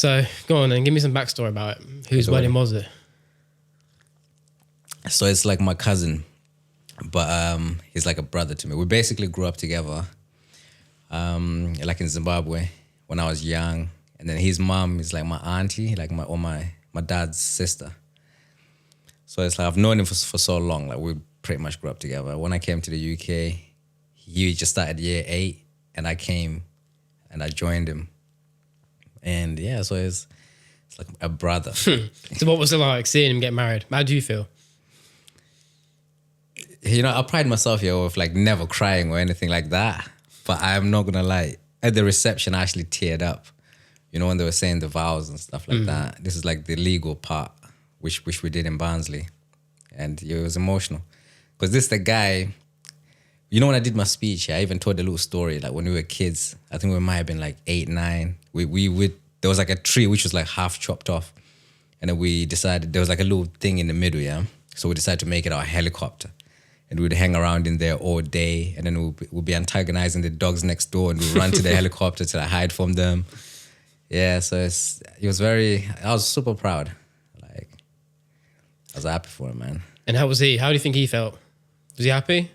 So go on and give me some backstory about it. Whose wedding was it? So it's like my cousin, but he's like a brother to me. We basically grew up together, like in Zimbabwe when I was young. And then his mom is like my auntie, like my dad's sister. So it's like I've known him for so long. Like we pretty much grew up together. When I came to the UK, he just started year 8, and I came and I joined him. And yeah, so it's like a brother. So what was it like seeing him get married? How do you feel? You know, I pride myself here with like never crying or anything like that. But I'm not gonna lie, at the reception, I actually teared up. You know, when they were saying the vows and stuff like that. This is like the legal part, which we did in Barnsley. And it was emotional. Because this the guy, you know, when I did my speech, I even told a little story. Like when we were kids, I think we might have been like 8, 9. There was like a tree which was like half chopped off. And then we decided, there was like a little thing in the middle, yeah? So we decided to make it our helicopter. And we'd hang around in there all day. And then we'll be antagonizing the dogs next door, and we'd run to the helicopter to like hide from them. Yeah, so I was super proud. Like, I was happy for him, man. And how was he? How do you think he felt? Was he happy?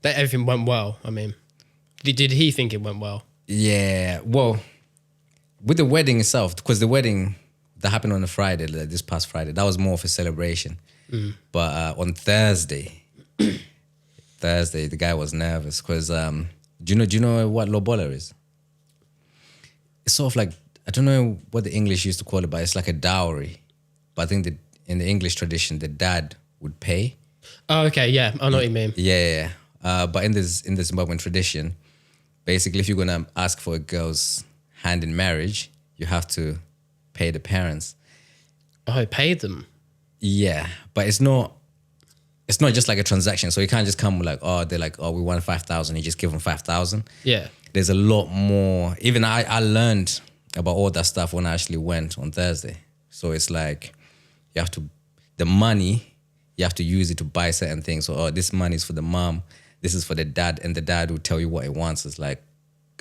That everything went well, I mean. Did he think it went well? Yeah, well, with the wedding itself, because the wedding that happened on a Friday, this past Friday, that was more of a celebration. But on Thursday, the guy was nervous because, do you know what lobola is? It's sort of like, I don't know what the English used to call it, but it's like a dowry. But I think that in the English tradition, the dad would pay. Oh, okay, yeah, I know what you mean. Yeah. But in the Zimbabwean tradition, basically, if you're going to ask for a girl's hand in marriage, you have to pay the parents. Oh, he paid them? Yeah, but it's not just like a transaction. So you can't just come like, they're like, we want 5,000. You just give them 5,000. Yeah. There's a lot more. Even I learned about all that stuff when I actually went on Thursday. So it's like the money, you have to use it to buy certain things. So, this money is for the mom. This is for the dad. And the dad will tell you what he wants. It's like,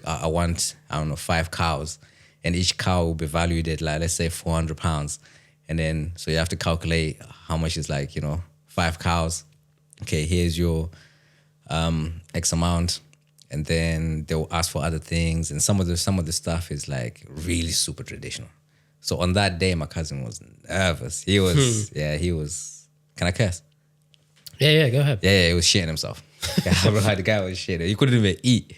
I want, 5 cows. And each cow will be valued at like, let's say £400. And then, so you have to calculate how much is like, 5 cows. Okay, here's your X amount. And then they'll ask for other things. And some of the stuff is like really super traditional. So on that day, my cousin was nervous. He was, he was, can I curse? Yeah, go ahead. Yeah, he was shitting himself. The guy was shitting. He couldn't even eat.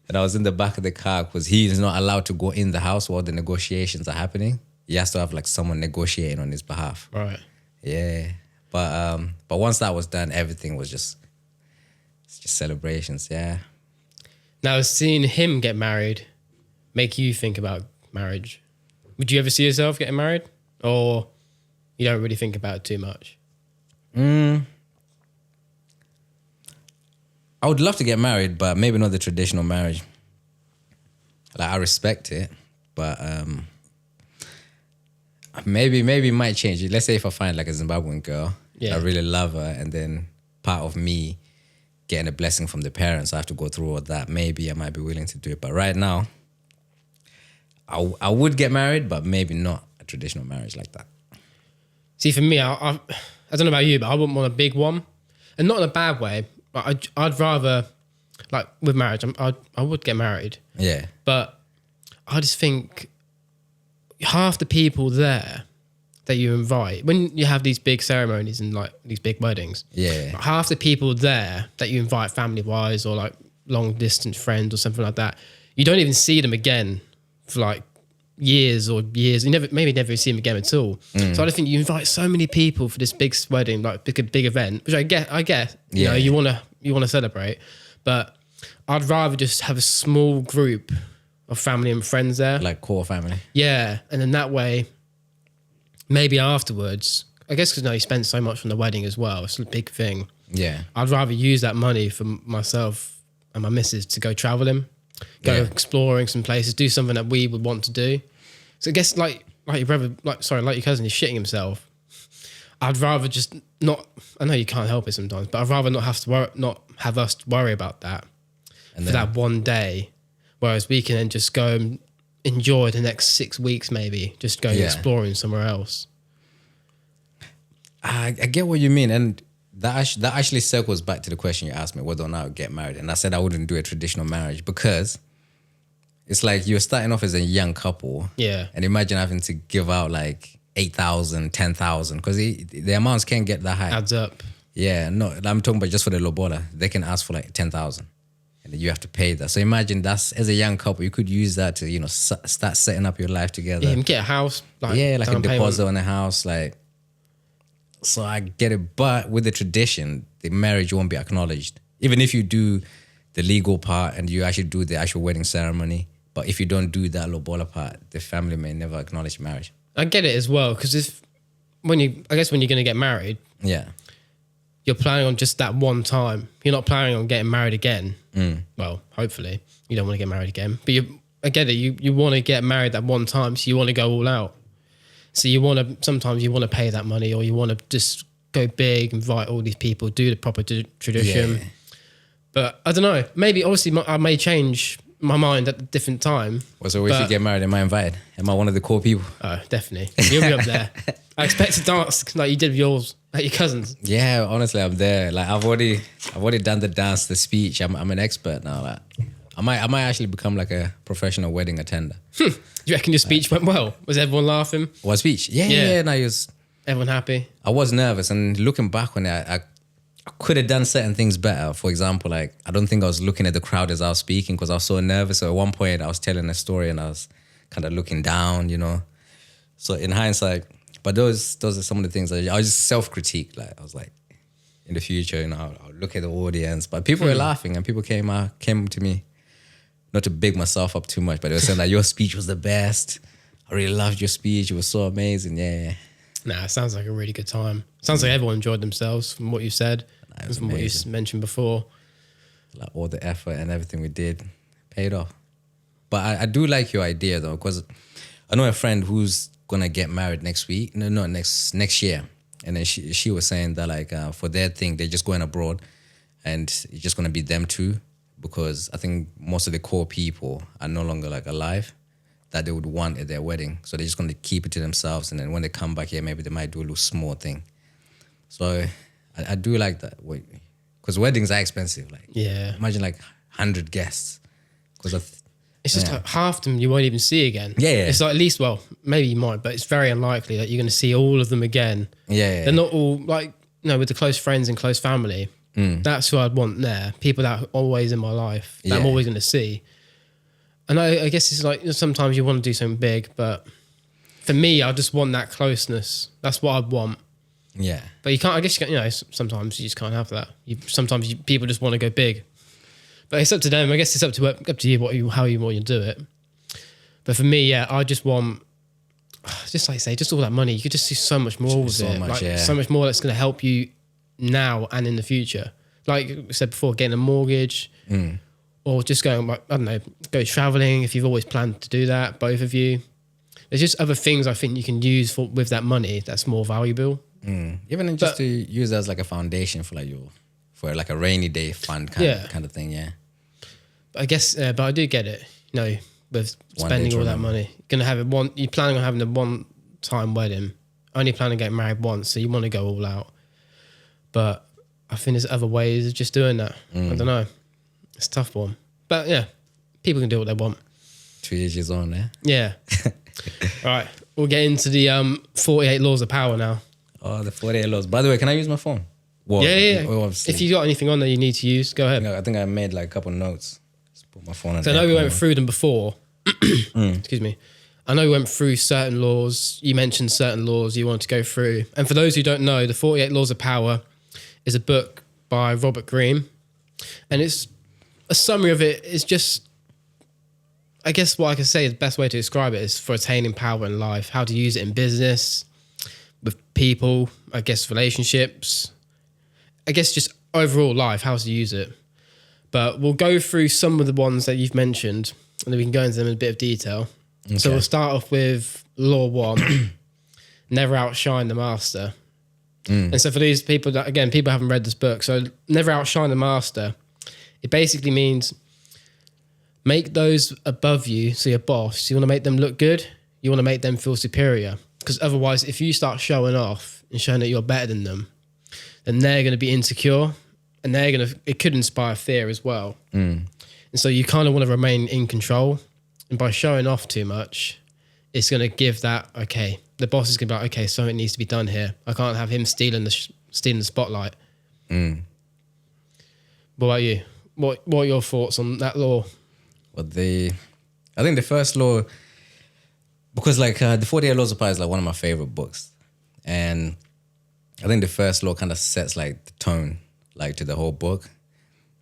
And I was in the back of the car because he is not allowed to go in the house while the negotiations are happening. He has to have like someone negotiating on his behalf. Right. Yeah. But once that was done, everything was just celebrations, yeah. Now, seeing him get married make you think about marriage? Would you ever see yourself getting married? Or you don't really think about it too much? I would love to get married, but maybe not the traditional marriage. Like, I respect it, but maybe it might change. Let's say if I find like a Zimbabwean girl, I really love her, and then part of me getting a blessing from the parents, I have to go through all that. Maybe I might be willing to do it. But right now, I would get married, but maybe not a traditional marriage like that. See, for me, I don't know about you, but I wouldn't want a big one. And not in a bad way. But I'd rather, like with marriage, I would get married. Yeah. But I just think half the people there that you invite, when you have these big ceremonies and like these big weddings, half the people there that you invite family-wise or like long-distance friends or something like that, you don't even see them again for like years. You maybe never see them again at all. So I think you invite so many people for this big wedding, like big event, which I get. You know, you want to celebrate, but I'd rather just have a small group of family and friends there, like core family. Yeah, and then that way, maybe afterwards, I guess because you spent so much from the wedding as well. It's a big thing. Yeah, I'd rather use that money for myself and my missus to go traveling. Go exploring some places, do something that we would want to do. So I guess like your brother, like your cousin is shitting himself. I'd rather just not. I know you can't help it sometimes, but I'd rather not have us worry about that for that one day. Whereas we can then just go and enjoy the next 6 weeks, maybe just going exploring somewhere else. I get what you mean, and that actually circles back to the question you asked me, whether or not I would get married. And I said I wouldn't do a traditional marriage because it's like you're starting off as a young couple. Yeah. And imagine having to give out like 8,000, 10,000, because the amounts can't get that high. Adds up. Yeah, no, I'm talking about just for the lobola. They can ask for like 10,000 and then you have to pay that. So imagine that's, as a young couple, you could use that to, you know, start setting up your life together. Yeah, get a house. Like a deposit on a house. Like, so I get it. But with the tradition, the marriage won't be acknowledged. Even if you do the legal part and you actually do the actual wedding ceremony. But if you don't do that lobola part, the family may never acknowledge marriage. I get it as well, because when you're going to get married, you're planning on just that one time. You're not planning on getting married again. Well, hopefully you don't want to get married again. But I get it. You want to get married that one time, so you want to go all out. So sometimes you want to pay that money, or you want to just go big, invite all these people, do the proper tradition. Yeah. But I don't know. Maybe obviously I may change my mind at a different time. Well, so if you get married, am I invited? Am I one of the core people? Oh, definitely. You'll be up there. I expect to dance like you did with yours at your cousins. Yeah, honestly, I'm there. Like I've already done the dance, the speech. I'm an expert now. Like I might actually become like a professional wedding attender. Do you reckon your speech went well? Was everyone laughing? What speech? Yeah. No, everyone happy? I was nervous, and looking back on it, I could have done certain things better. For example, like I don't think I was looking at the crowd as I was speaking because I was so nervous. So at one point I was telling a story and I was kind of looking down, you know. So in hindsight, but those are some of the things I was just self-critique. Like I was like, in the future, you know, I'll look at the audience. But people were laughing and people came to me, not to big myself up too much, but they were saying that your speech was the best. I really loved your speech. It was so amazing. Yeah. Nah, it sounds like a really good time. Sounds like everyone enjoyed themselves from what you said, and from what you mentioned before. Like all the effort and everything we did paid off. But I do like your idea though, because I know a friend who's gonna get married next year, and then she was saying that like for their thing they're just going abroad, and it's just gonna be them two, because I think most of the core people are no longer like alive that they would want at their wedding. So they're just going to keep it to themselves. And then when they come back here, maybe they might do a little small thing. So I do like that. Because weddings are expensive. Like, imagine like 100 guests. It's just like half them you won't even see again. Yeah. It's like at least, well, maybe you might, but it's very unlikely that you're going to see all of them again. Yeah. They're not all like, with the close friends and close family. That's who I'd want there. People that are always in my life that I'm always going to see. And I guess it's like sometimes you want to do something big, but for me, I just want that closeness. That's what I want. Yeah. But you can't, I guess, sometimes you just can't have that. Sometimes people just want to go big. But it's up to them. I guess it's up to you how you want to do it. But for me, I just want, just like I say, just all that money. You could just do so much more with it. So much more that's going to help you now and in the future. Like I said before, getting a mortgage, or just going, I don't know, go traveling if you've always planned to do that, both of you. There's just other things I think you can use with that money that's more valuable. Even just to use as like a foundation for like a rainy day fund kind of thing, yeah. But I guess, but I do get it, with spending all that money. You're planning on having a one-time wedding, only planning on getting married once, so you want to go all out. But I think there's other ways of just doing that. I don't know. It's a tough one. But yeah, people can do what they want. 2 years on there. Yeah. All right. We'll get into the 48 laws of power now. Oh, the 48 laws. By the way, can I use my phone? Well, yeah. If you got anything on there you need to use, go ahead. I think I made like a couple notes. Just put my phone on. So I know we went through them before. Excuse me. I know we went through certain laws. You mentioned certain laws you wanted to go through. And for those who don't know, the 48 Laws of Power is a book by Robert Greene. And it's a summary of it is just, I guess what I can say is the best way to describe it is for attaining power in life, how to use it in business, with people, I guess relationships, I guess just overall life, how to use it. But we'll go through some of the ones that you've mentioned and then we can go into them in a bit of detail. Okay. So we'll start off with law 1, never outshine the master. And so for these people that, again, people haven't read this book, so never outshine the master. It basically means make those above you, so your boss, you want to make them look good. You want to make them feel superior. Because otherwise, if you start showing off and showing that you're better than them, then they're going to be insecure, and it could inspire fear as well. And so you kind of want to remain in control. And by showing off too much, it's going to give that, okay, the boss is going to be like, okay, something needs to be done here. I can't have him stealing the spotlight. What about you? What are your thoughts on that law? Well, I think the first law, because like the 48 Laws of Power is like one of my favorite books. And I think the first law kind of sets like the tone, like to the whole book.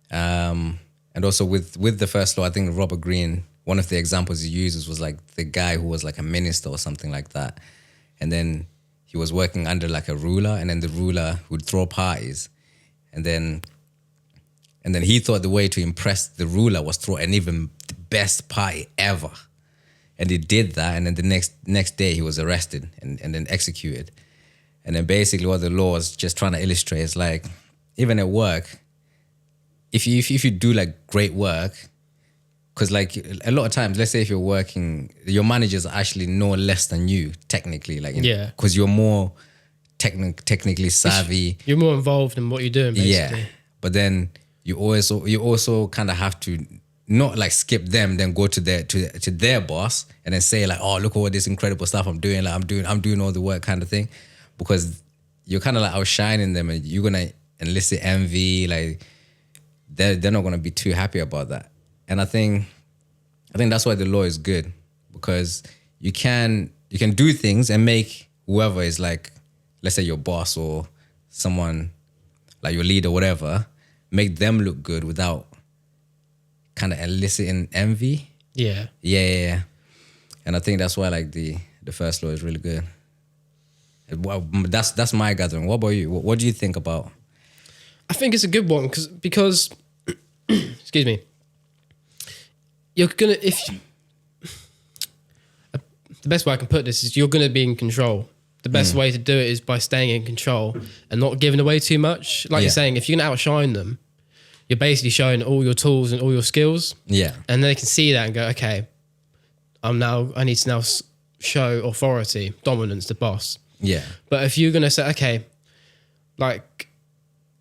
And also with the first law, I think Robert Greene, one of the examples he uses was like the guy who was like a minister or something like that. And then he was working under like a ruler, and then the ruler would throw parties. And then he thought the way to impress the ruler was throw an even the best party ever. And he did that, and then the next day he was arrested and then executed. And then basically what the law is just trying to illustrate is like, even at work, if you do like great work, because like a lot of times, let's say if you're working, your managers actually know less than you technically, like because you're more technically savvy. You're more involved in what you're doing, basically. Yeah, but then you also kind of have to not like skip them, then go to their boss and then say like, oh, look at all this incredible stuff I'm doing. Like I'm doing all the work kind of thing, because you're kind of like outshining them, and you're gonna elicit envy. Like they're not gonna be too happy about that. And I think that's why the law is good, because you can do things and make whoever is like, let's say your boss or someone like your leader, whatever, make them look good without kind of eliciting envy. Yeah. And I think that's why like the first law is really good. Well, that's my gathering. What about you? What do you think about? I think it's a good one because excuse me. You're gonna the best way I can put this is you're gonna be in control. The best way to do it is by staying in control and not giving away too much. Like you're saying, if you're gonna outshine them, you're basically showing all your tools and all your skills. Yeah. And they can see that and go, okay, I need to now show authority, dominance, the boss. Yeah. But if you're gonna say, okay, like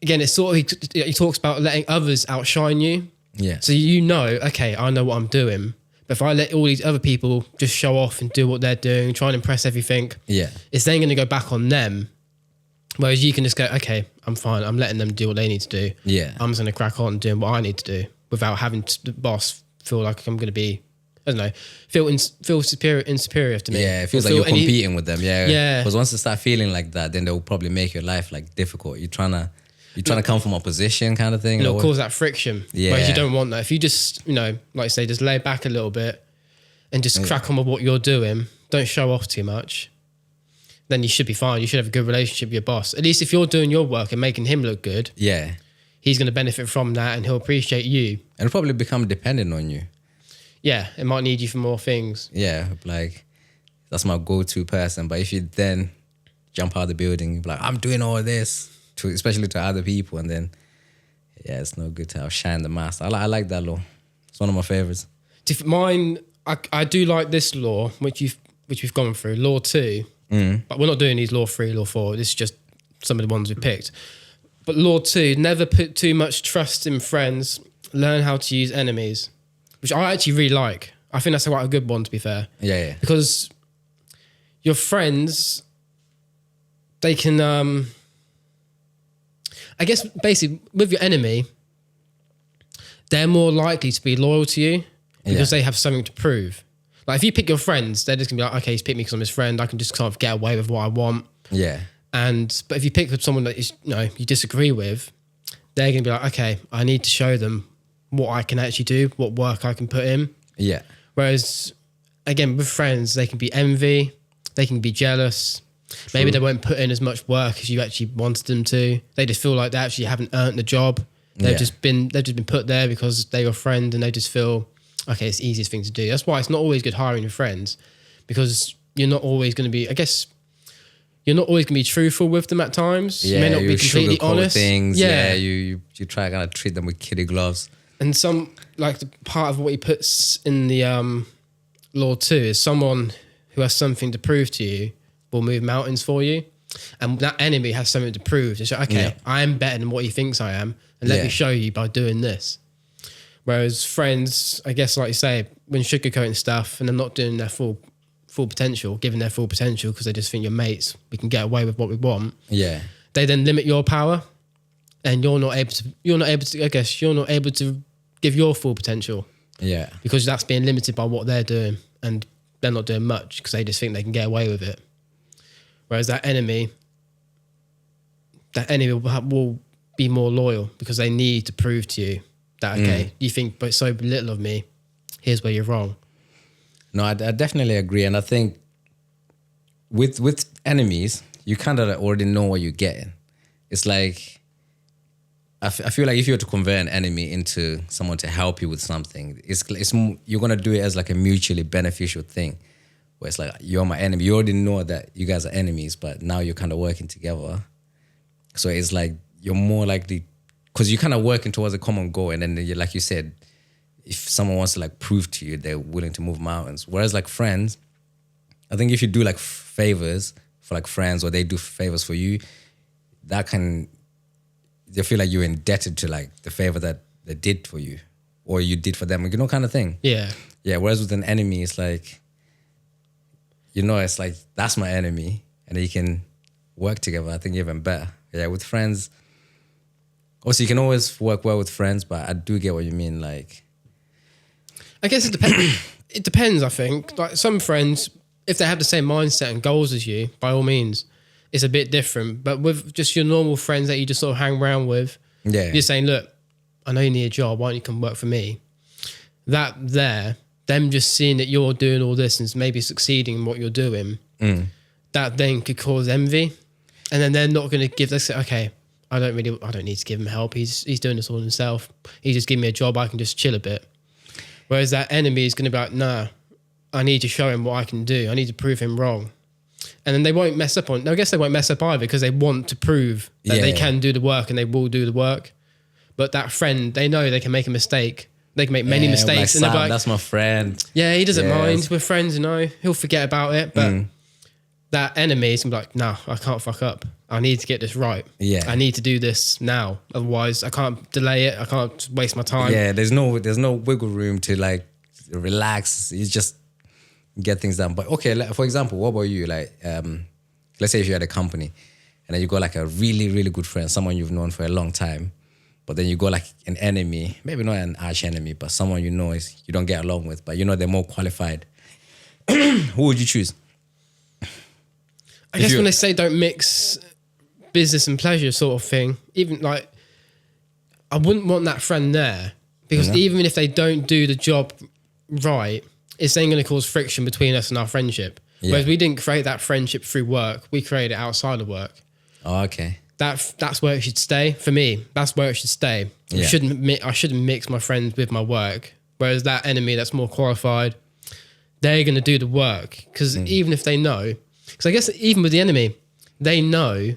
again, it's sort of he talks about letting others outshine you. Yeah. So okay, I know what I'm doing. But if I let all these other people just show off and do what they're doing, try and impress everything, it's then going to go back on them. Whereas you can just go, okay, I'm fine. I'm letting them do what they need to do. Yeah. I'm just going to crack on doing what I need to do without having the boss feel like I'm going to be, I don't know, feel superior to me. Yeah, it feels like you're competing with them. Yeah. Yeah. Because once they start feeling like that, then they'll probably make your life like difficult. You're trying to come from opposition kind of thing. It'll cause that friction. Yeah. Whereas you don't want that. If you just, like I say, just lay back a little bit and just crack on with what you're doing, don't show off too much, then you should be fine. You should have a good relationship with your boss. At least if you're doing your work and making him look good, he's going to benefit from that and he'll appreciate you. And he'll probably become dependent on you. Yeah, it might need you for more things. Yeah, like that's my go-to person. But if you then jump out of the building, you're like, I'm doing all this, especially to other people, and then it's no good to outshine the master. I like that law. It's one of my favorites. Mine, I do like this law, which we've gone through, law 2. But we're not doing these law 3, law 4. This is just some of the ones we picked. But law 2, never put too much trust in friends. Learn how to use enemies, which I actually really like. I think that's quite a good one, to be fair. Yeah. Because your friends, they can, I guess basically with your enemy, they're more likely to be loyal to you because they have something to prove. Like if you pick your friends, they're just gonna be like, okay, he's picked me because I'm his friend. I can just kind of get away with what I want. Yeah. But if you pick up someone that is, you disagree with, they're gonna be like, okay, I need to show them what I can actually do, what work I can put in. Yeah. Whereas again, with friends, they can be envy, they can be jealous. True. Maybe they won't put in as much work as you actually wanted them to. They just feel like they actually haven't earned the job. They've just been put there because they're your friend, and they just feel, okay, it's the easiest thing to do. That's why it's not always good hiring your friends, because you're not always going to be, I guess, you're not always going to be truthful with them at times. You may not be completely honest. Things. Yeah, you try to kind of treat them with kiddie gloves. And some, like the part of what he puts in the law too is someone who has something to prove to you will move mountains for you. And that enemy has something to prove. To say, okay, I'm better than what he thinks I am. And let me show you by doing this. Whereas friends, I guess, like you say, when sugarcoating stuff and they're not doing their full potential, giving their full potential because they just think you're mates, we can get away with what we want. Yeah. They then limit your power and you're not able to give your full potential. Yeah. Because that's being limited by what they're doing and they're not doing much because they just think they can get away with it. Whereas that enemy will be more loyal because they need to prove to you that, okay, you think but so little of me, here's where you're wrong. No, I definitely agree. And I think with enemies, you kind of already know what you're getting. It's like, I feel like if you were to convert an enemy into someone to help you with something, you're going to do it as like a mutually beneficial thing. Where it's like, you're my enemy. You already know that you guys are enemies, but now you're kind of working together. So it's like, you're more likely, because you're kind of working towards a common goal. And then, like you said, if someone wants to like prove to you, they're willing to move mountains. Whereas like friends, I think if you do like favors for like friends or they do favors for you, they feel like you're indebted to like the favor that they did for you or you did for them, you know, kind of thing. Yeah. Yeah. Whereas with an enemy, it's like, you know, it's like, that's my enemy and you can work together. I think even better. Yeah. With friends, also you can always work well with friends, but I do get what you mean. Like, I guess it depends. It depends, I think. Like some friends, if they have the same mindset and goals as you, by all means, it's a bit different. But with just your normal friends that you just sort of hang around with, you're saying, look, I know you need a job. Why don't you come work for me? Them just seeing that you're doing all this and maybe succeeding in what you're doing, that then could cause envy. And then they're not going to give, they say, okay, I don't need to give him help. He's doing this all himself. He just gave me a job. I can just chill a bit. Whereas that enemy is going to be like, nah, I need to show him what I can do. I need to prove him wrong. And then they won't mess up I guess they won't mess up either because they want to prove that they can do the work and they will do the work. But that friend, they know they can make a mistake. They can make many mistakes. Like, and they're like, that's my friend. Yeah, he doesn't mind. We're friends, you know. He'll forget about it. But that enemy is going to be like, nah, I can't fuck up. I need to get this right. Yeah. I need to do this now. Otherwise, I can't delay it. I can't waste my time. Yeah, there's no wiggle room to like relax. You just get things done. But okay, like, for example, what about you? Like, let's say if you had a company and then you got like a really, really good friend, someone you've known for a long time, but then you got like an enemy, maybe not an arch enemy, but someone you know is you don't get along with, but you know they're more qualified. Who would you choose? I guess when they say don't mix business and pleasure sort of thing, even like, I wouldn't want that friend there because even if they don't do the job right, it's then going to cause friction between us and our friendship. Yeah. Whereas we didn't create that friendship through work, we created it outside of work. Oh, okay. That's where it should stay. For me, that's where it should stay. Yeah. I shouldn't mix my friends with my work. Whereas that enemy that's more qualified, they're going to do the work. Because even if they know, because I guess even with the enemy, they know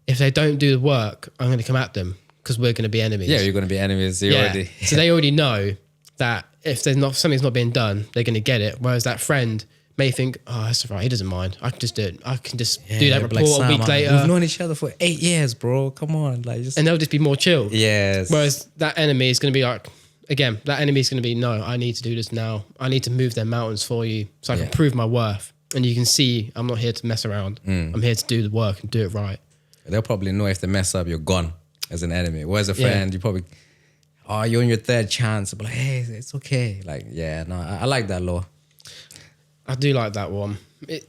if they don't do the work, I'm going to come at them because we're going to be enemies. Yeah, you're going to be enemies. Already. So they already know that if something's not being done, they're going to get it. Whereas that friend may think, oh, that's all right. He doesn't mind. I can just do it. I can just do that report like, a week later. We've known each other for 8 years, bro. Come on. And they'll just be more chill. Yes. Whereas that enemy is going to be like, again, that enemy is going to be, no, I need to do this now. I need to move their mountains for you so I can prove my worth. And you can see I'm not here to mess around. I'm here to do the work and do it right. They'll probably know if they mess up, you're gone as an enemy. Whereas a friend, you probably, you're on your third chance. But like, hey, it's okay. Like, yeah, no, I like that law. I do like that one. It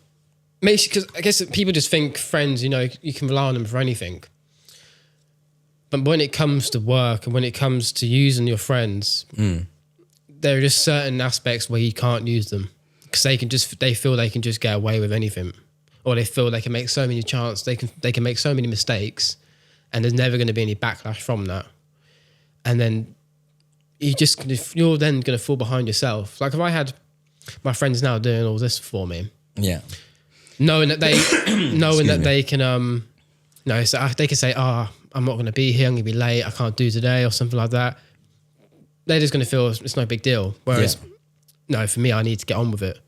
makes you, because I guess people just think friends, you know, you can rely on them for anything. But when it comes to work and when it comes to using your friends, there are just certain aspects where you can't use them because they feel they can just get away with anything. Or they feel they can make so many chances, they can make so many mistakes and there's never going to be any backlash from that. And then you're then going to fall behind yourself. Like if I had my friends now doing all this for me, knowing that they they can so they can say, I'm not going to be here, I'm going to be late, I can't do today or something like that. they're just going to feel it's no big deal. Whereas, no, for me, I need to get on with it.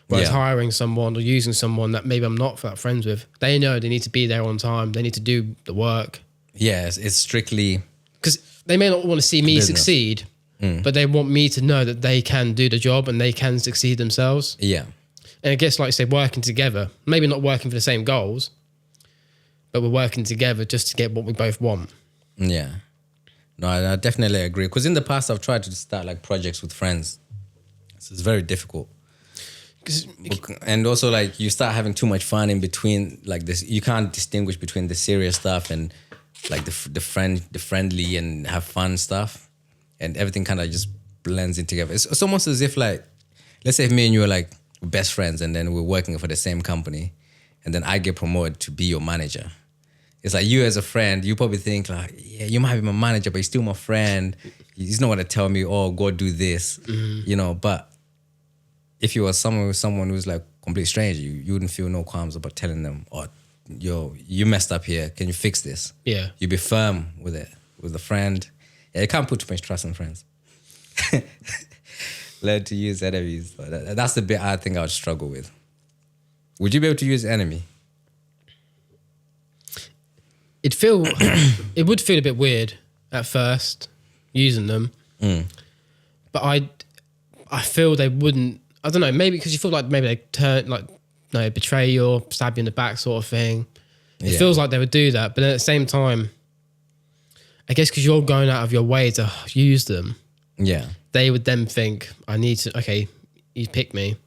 Whereas hiring someone or using someone that maybe I'm not that friends with, they know they need to be there on time. They need to do the work. Yes, it's strictly... Because they may not want to see me succeed, but they want me to know that they can do the job and they can succeed themselves. Yeah. And I guess, like I say, working together, maybe not working for the same goals, but we're working together just to get what we both want. Yeah. No, I definitely agree. Because in the past, I've tried to start like projects with friends. So it's very difficult. And also, like, you start having too much fun in between, like this. You can't distinguish between the serious stuff and like the friendly and have fun stuff, and everything kind of just blends in together. It's almost as if, like, let's say if me and you are like best friends, and then we're working for the same company, and then I get promoted to be your manager. It's like, you as a friend, you probably think like, yeah, you might be my manager, but he's still my friend. He's not going to tell me, oh, go do this, you know. But if you were someone who's like complete stranger, you wouldn't feel no qualms about telling them, oh, yo, you messed up here. Can you fix this? Yeah. You'd be firm with it, with a friend. Yeah, you can't put too much trust in friends. Learn to use enemies. That's the bit I think I would struggle with. Would you be able to use enemy? It would feel a bit weird at first using them, but I feel they wouldn't. I don't know. Maybe because you feel like maybe they turn like betray you or stab you in the back sort of thing. It feels like they would do that, but then at the same time, I guess because you're going out of your way to use them, they would then think, I need to. Okay, you pick me.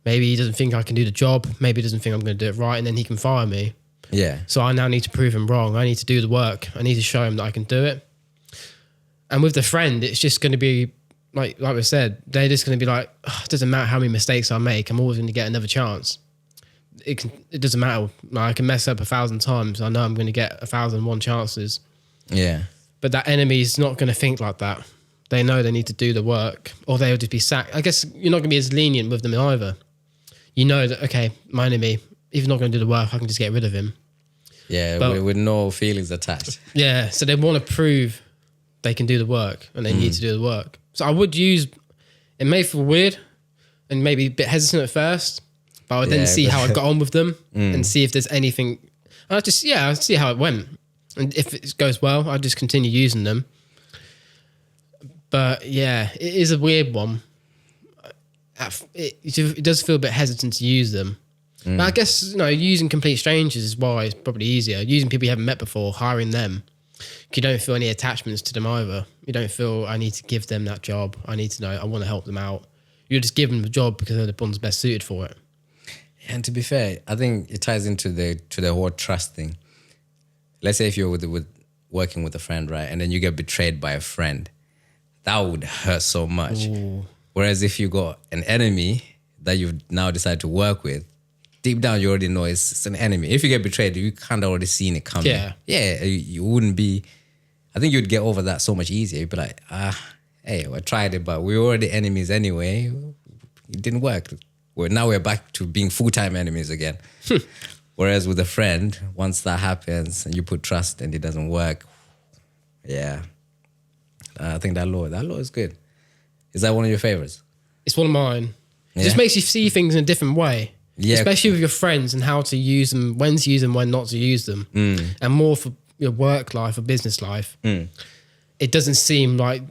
Maybe he doesn't think I can do the job. Maybe he doesn't think I'm going to do it right, and then he can fire me. Yeah. So I now need to prove him wrong. I need to do the work. I need to show him that I can do it. And with the friend, it's just going to be like we said, they're just going to be like, oh, it doesn't matter how many mistakes I make. I'm always going to get another chance. It doesn't matter. Like, I can mess up 1,000 times. I know I'm going to get 1,001 chances. Yeah. But that enemy is not going to think like that. They know they need to do the work, or they'll just be sacked. I guess you're not going to be as lenient with them either. You know that, okay, my enemy, if he's not going to do the work, I can just get rid of him. Yeah, but, with no feelings attached. Yeah, so they want to prove they can do the work and they need to do the work. So I would use, it may feel weird and maybe a bit hesitant at first, but I would then see how I got on with them and see if there's anything. I'd see how it went. And if it goes well, I'd just continue using them. But yeah, it is a weird one. It does feel a bit hesitant to use them. But I guess, using complete strangers is why it's probably easier. Using people you haven't met before, hiring them, you don't feel any attachments to them either. You don't feel, I need to give them that job. I need to know, I want to help them out. You just give them the job because they're the ones best suited for it. And to be fair, I think it ties into the whole trust thing. Let's say if you're working with a friend, right, and then you get betrayed by a friend, that would hurt so much. Ooh. Whereas if you got an enemy that you've now decided to work with, deep down you already know it's an enemy. If you get betrayed, you kind of already seen it coming. Yeah, you wouldn't be. I think you'd get over that so much easier. You'd be like, hey, I tried it, but we were already enemies anyway. It didn't work. Now we're back to being full-time enemies again. Whereas with a friend, once that happens and you put trust and it doesn't work, I think that law is good. Is that one of your favorites? It's one of mine. It just makes you see things in a different way. Yeah. Especially with your friends and how to use them, when to use them, when not to use them. And more for your work life or business life. It doesn't seem like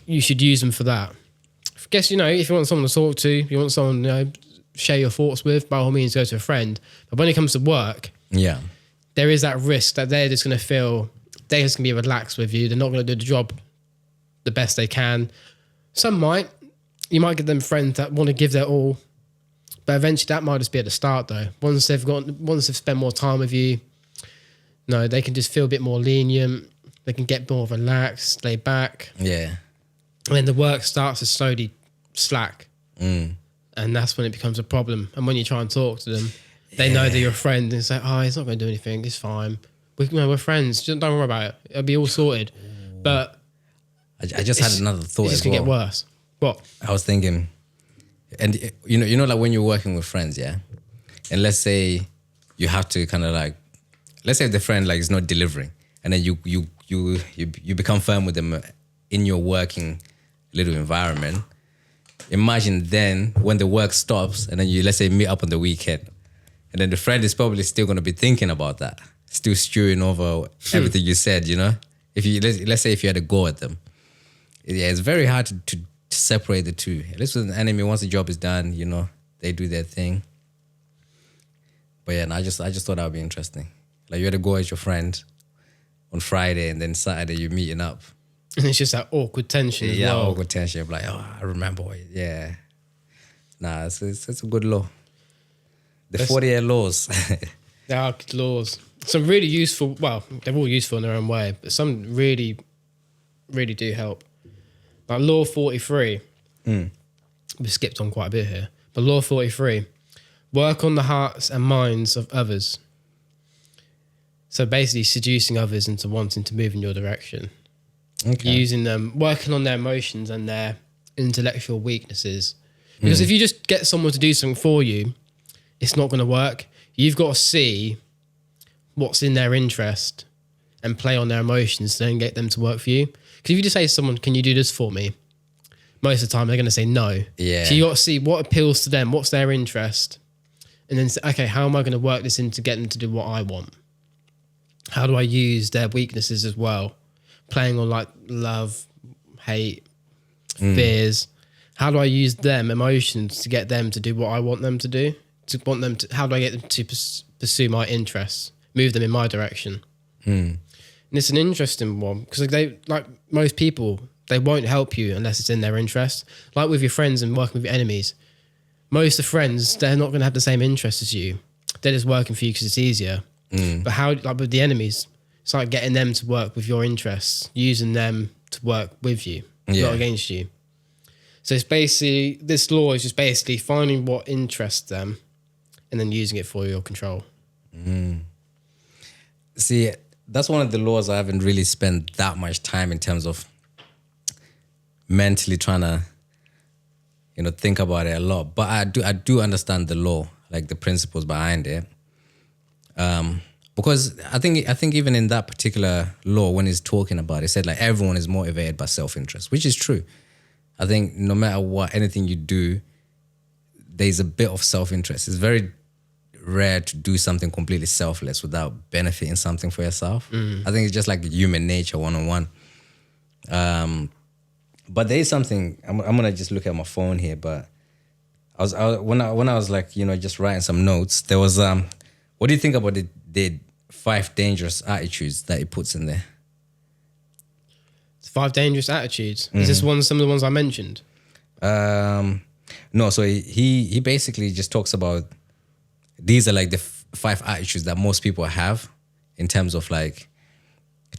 you should use them for that. I guess, if you want someone to talk to, you want someone, share your thoughts with, by all means go to a friend. But when it comes to work, there is that risk that they're just going to feel, they're just going to be relaxed with you. They're not going to do the job the best they can. Some might. You might get them friends that want to give their all. But eventually that might just be at the start though. Once they've spent more time with you, they can just feel a bit more lenient. They can get more relaxed, lay back. Yeah. And then the work starts to slowly slack. And that's when it becomes a problem. And when you try and talk to them, they know that you're a friend and say, oh, he's not going to do anything. It's fine. We're friends. Don't worry about it. It'll be all sorted. But I just had another thought. It's just going to get worse. What? I was thinking, and like when you're working with friends, yeah? And let's say you have to kind of like, let's say if the friend like is not delivering and then you become firm with them in your working little environment. Imagine then when the work stops and then you, let's say, meet up on the weekend, and then the friend is probably still going to be thinking about that, still stewing over everything you said, you know? If you, let's say if you had a go at them. Yeah, it's very hard to separate the two. At least with an enemy, once the job is done, you know, they do their thing. But yeah, I just thought that would be interesting. Like, you had to go as your friend on Friday, and then Saturday you're meeting up. And it's just that awkward tension as well. Yeah, awkward tension. I'm like, oh, I remember. Yeah. Nah, it's a good law. The 40-year laws. They are good laws. Some really useful, well, they're all useful in their own way, but some really, really do help. Like Law 43. We skipped on quite a bit here. But Law 43, work on the hearts and minds of others. So basically seducing others into wanting to move in your direction. Okay. Using them, working on their emotions and their intellectual weaknesses. Because if you just get someone to do something for you, it's not going to work. You've got to see what's in their interest and play on their emotions to then get them to work for you. Because if you just say to someone, can you do this for me? Most of the time they're going to say no. Yeah. So you got to see what appeals to them, what's their interest, and then say, okay, how am I going to work this in to get them to do what I want? How do I use their weaknesses as well? Playing on like love, hate, fears. How do I use them emotions to get them to do what I want them to do? How do I get them to pursue my interests, move them in my direction? And it's an interesting one because they, like most people, they won't help you unless it's in their interest. Like with your friends and working with your enemies, most of the friends, they're not going to have the same interest as you. They're just working for you because it's easier. But how, like with the enemies, it's like getting them to work with your interests, using them to work with you, not against you. So it's basically, this law is just basically finding what interests them and then using it for your control. See, that's one of the laws I haven't really spent that much time in terms of mentally trying to, you know, think about it a lot. But I do understand the law, like the principles behind it. Because I think even in that particular law, when he's talking about it, it said like everyone is motivated by self-interest, which is true. I think no matter what, anything you do, there's a bit of self-interest. It's very rare to do something completely selfless without benefiting something for yourself. I think it's just like human nature 101. But there is something, I'm gonna just look at my phone here, but when I was like, you know, just writing some notes, there was, what do you think about the 5 dangerous attitudes that he puts in there? 5 dangerous attitudes. Is this some of the ones I mentioned? No, so he basically just talks about these are like the 5 attitudes that most people have in terms of like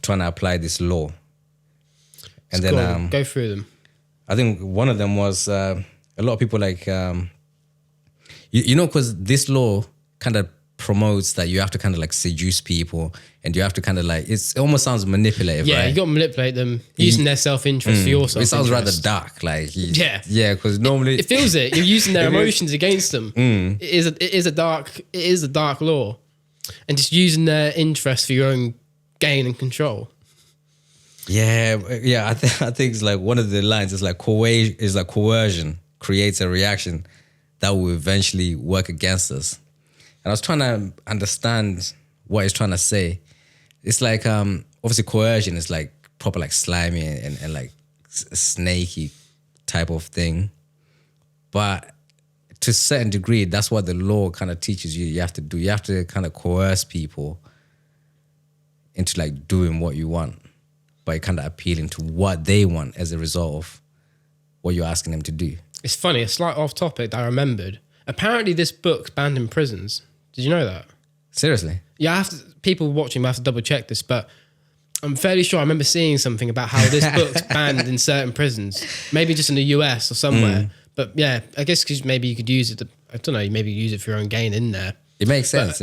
trying to apply this law. And then go through them. I think one of them was a lot of people like you know, because this law kind of promotes that you have to kind of like seduce people and you have to kind of like, it almost sounds manipulative, right? Yeah, you got to manipulate them using their self-interest for your self-interest. It sounds rather dark, like yeah, because normally it feels it. You're using their emotions against them. It is a dark law, and just using their interest for your own gain and control. Yeah. I think it's like one of the lines is like coercion creates a reaction that will eventually work against us. And I was trying to understand what he's trying to say. It's like, obviously coercion is like proper like slimy and like snaky type of thing. But to a certain degree, that's what the law kind of teaches you have to do. You have to kind of coerce people into like doing what you want, by kind of appealing to what they want as a result of what you're asking them to do. It's funny, a slight off topic that I remembered. Apparently this book's banned in prisons. Did you know that? Seriously? Yeah, people watching have to double check this, but I'm fairly sure I remember seeing something about how this book's banned in certain prisons. Maybe just in the US or somewhere. But yeah, I guess because maybe you could use it, I don't know, maybe use it for your own gain in there. It makes sense.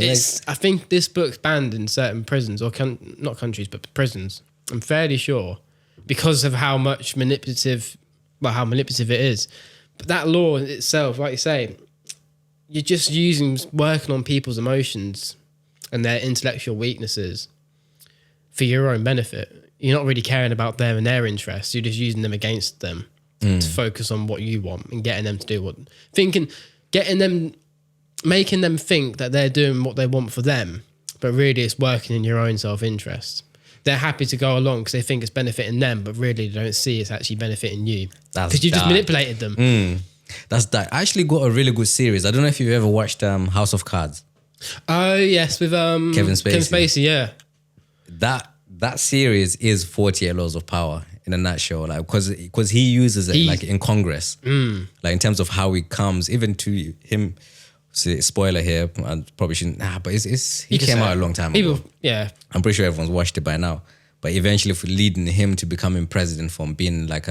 I think this book's banned in certain prisons, or not countries, but prisons. I'm fairly sure because of how manipulative it is. But that law itself, like you say, you're just working on people's emotions and their intellectual weaknesses for your own benefit. You're not really caring about them and their interests. You're just using them against them. to focus on what you want and getting them to do what, making them think that they're doing what they want for them, but really it's working in your own self-interest. They're happy to go along because they think it's benefiting them, but really they don't see it's actually benefiting you because you just manipulated them. That's that. I actually got a really good series. I don't know if you've ever watched House of Cards. Oh yes, with Kevin Spacey. Yeah, that series is 48 Laws of Power in a nutshell. Like because he uses it like in Congress, like in terms of how he comes even to him. Spoiler here, I probably shouldn't. But he came out a long time ago. Yeah, I'm pretty sure everyone's watched it by now. But eventually, for leading him to becoming president from being like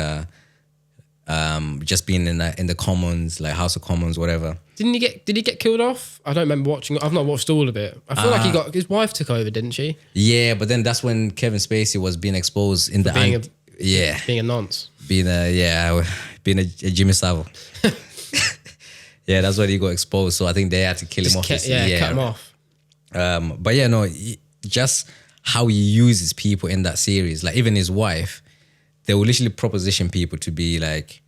just being in the Commons, like House of Commons, whatever. Did he get killed off? I don't remember watching. I've not watched all of it. I feel like his wife took over, didn't she? Yeah, but then that's when Kevin Spacey was being exposed in being a nonce, being a Jimmy Savile. Yeah, that's when he got exposed. So I think they had to kill him off. Cut him off. But yeah, no, just how he uses people in that series. Like even his wife, they will literally proposition people to be like,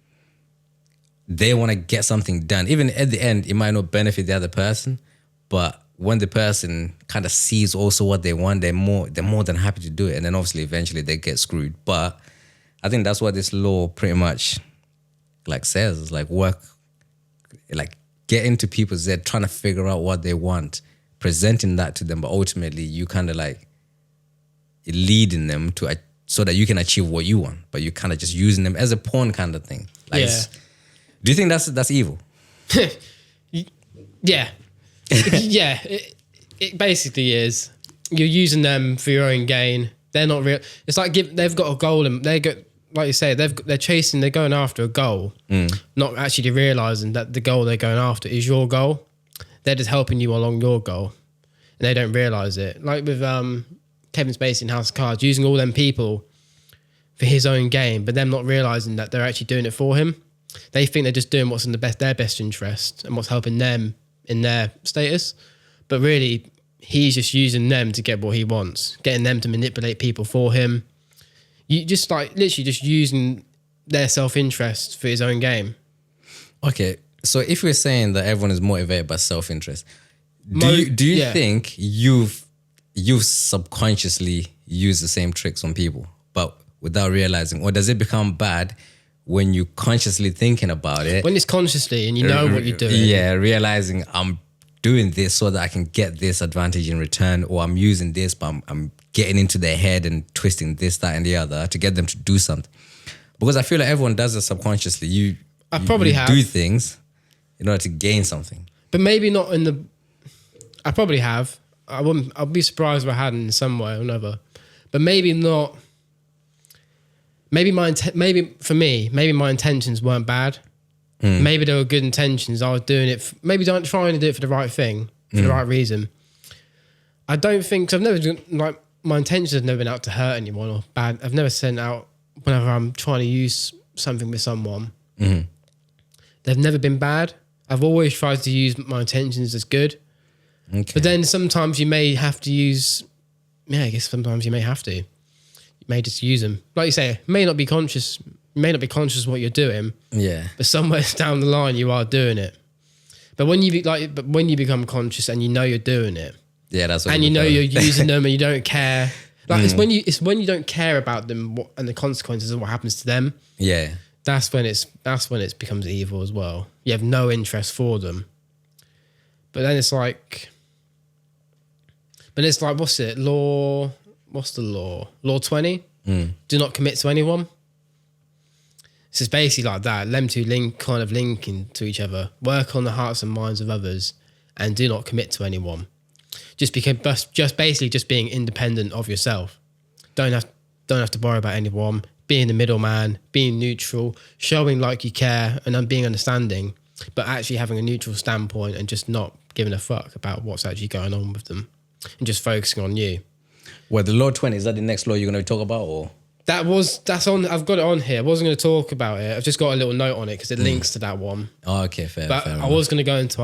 they want to get something done. Even at the end, it might not benefit the other person, but when the person kind of sees also what they want, they're more than happy to do it. And then obviously eventually they get screwed. But I think that's what this law pretty much like says, like work, like get into people's head, trying to figure out what they want, presenting that to them, but ultimately you kind of like leading them to so that you can achieve what you want, but you kind of just using them as a pawn kind of thing. Like, do you think that's evil? Yeah, yeah. It basically is. You're using them for your own gain. They're not real. It's like they've got a goal and like you say, they're going after a goal, not actually realizing that the goal they're going after is your goal. They're just helping you along your goal, and they don't realize it. Like with Kevin Spacey in House of Cards, using all them people for his own game, but them not realizing that they're actually doing it for him. They think they're just doing what's in their best interest and what's helping them in their status, but really he's just using them to get what he wants, getting them to manipulate people for him. You just like literally just using their self-interest for his own game. Okay, so if we're saying that everyone is motivated by self-interest, do you think you've subconsciously used the same tricks on people, but without realizing, or does it become bad when you're consciously thinking about it? When it's consciously and you know what you're doing. Yeah, realizing I'm doing this so that I can get this advantage in return, or I'm using this, but I'm getting into their head and twisting this, that, and the other to get them to do something. Because I feel like everyone does it subconsciously. You do things in order to gain something. But maybe not in the... I probably have. I'd be surprised if I hadn't in some way or another. But maybe not... Maybe for me, maybe my intentions weren't bad. Maybe they were good intentions. I was doing it... maybe trying to do it for the right thing, for the right reason. I don't think... Cause I've never... like my intentions have never been out to hurt anyone or bad. I've never sent out whenever I'm trying to use something with someone. They've never been bad. I've always tried to use my intentions as good. Okay. But then sometimes you may have to use... yeah, I guess sometimes you may have to. You may just use them. Like you say, may not be conscious of what you're doing. Yeah. But somewhere down the line you are doing it. But when you become conscious and you know you're doing it. Yeah, that's what. And you know you're using them and you don't care. Like it's when you don't care about them and the consequences of what happens to them. Yeah. That's when it becomes evil as well. You have no interest for them. But then it's like what's it? What's the law? Law 20? Do not commit to anyone. So it's basically like that. Them two linking to each other. Work on the hearts and minds of others and do not commit to anyone. Just being independent of yourself. Don't have to worry about anyone. Being the middleman, being neutral, showing like you care and being understanding, but actually having a neutral standpoint and just not giving a fuck about what's actually going on with them and just focusing on you. Well, the law 20, is that the next law you're going to talk about, or? That's on. I've got it on here. I wasn't going to talk about it. I've just got a little note on it because it links to that one. Oh, okay, fair. But I was going to go into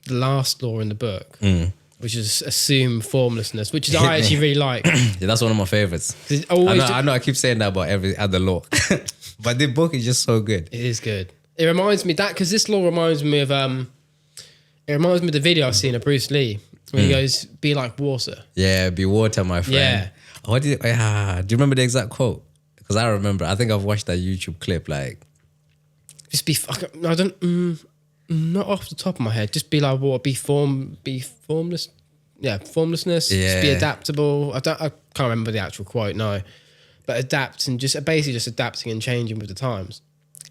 the last law in the book, which is assume formlessness, which is I actually really like. Yeah, that's one of my favorites. I know I keep saying that about every other law. But the book is just so good. It is good. It reminds me because this law reminds me of it reminds me of the video I've seen of Bruce Lee where he goes, "Be like water." Yeah, be water, my friend. Yeah. What do you remember the exact quote? Because I remember. I think I've watched that YouTube clip. Like, just be. I don't. Not off the top of my head. Just be like water. Be formless. Yeah, formlessness. Yeah. Just be adaptable. I can't remember the actual quote. No, but adapt and just basically just adapting and changing with the times.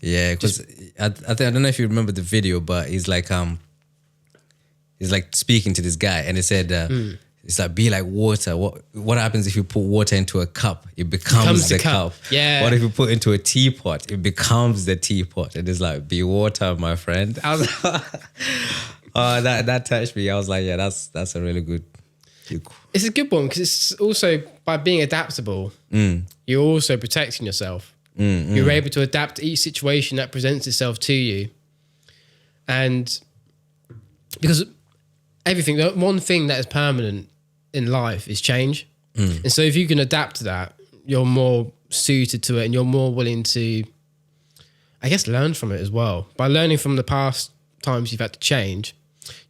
Yeah, because I don't know if you remember the video, but he's like speaking to this guy, and he said, "It's like be like water. What happens if you put water into a cup? It becomes the cup. Yeah. What if you put it into a teapot? It becomes the teapot. And it's like be water, my friend." I was that touched me. I was like, yeah, that's a really good. It's a good one because it's also by being adaptable, you're also protecting yourself. You're able to adapt to each situation that presents itself to you. And because the one thing that is permanent in life is change. And so if you can adapt to that, you're more suited to it and you're more willing to, I guess, learn from it as well. By learning from the past times you've had to change,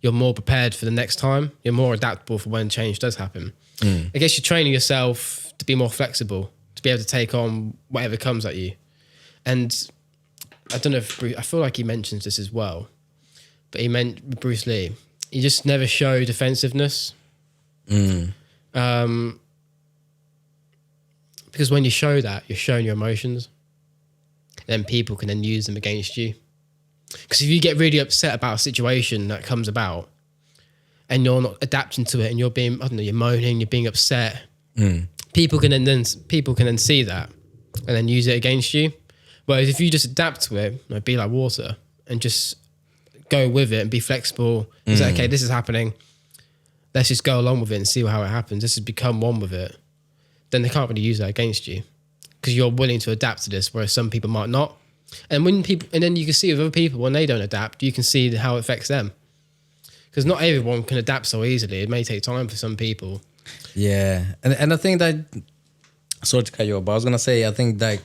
you're more prepared for the next time. You're more adaptable for when change does happen. I guess you're training yourself to be more flexible, to be able to take on whatever comes at you. And I don't know if I feel like he mentions this as well, but he meant Bruce Lee. He just never showed defensiveness. Because when you show that, you're showing your emotions. Then people can then use them against you. Because if you get really upset about a situation that comes about and you're not adapting to it and you're being, you're moaning, you're being upset, people can then see that and then use it against you. Whereas if you just adapt to it, be like water and just go with it and be flexible, and say, okay, this is happening. Let's just go along with it and see how it happens. Let's just become one with it. Then they can't really use that against you because you're willing to adapt to this, whereas some people might not. And then you can see with other people when they don't adapt, you can see how it affects them. Because not everyone can adapt so easily. It may take time for some people. Yeah, and I think that, sorry to cut you off, but I was gonna say, I think that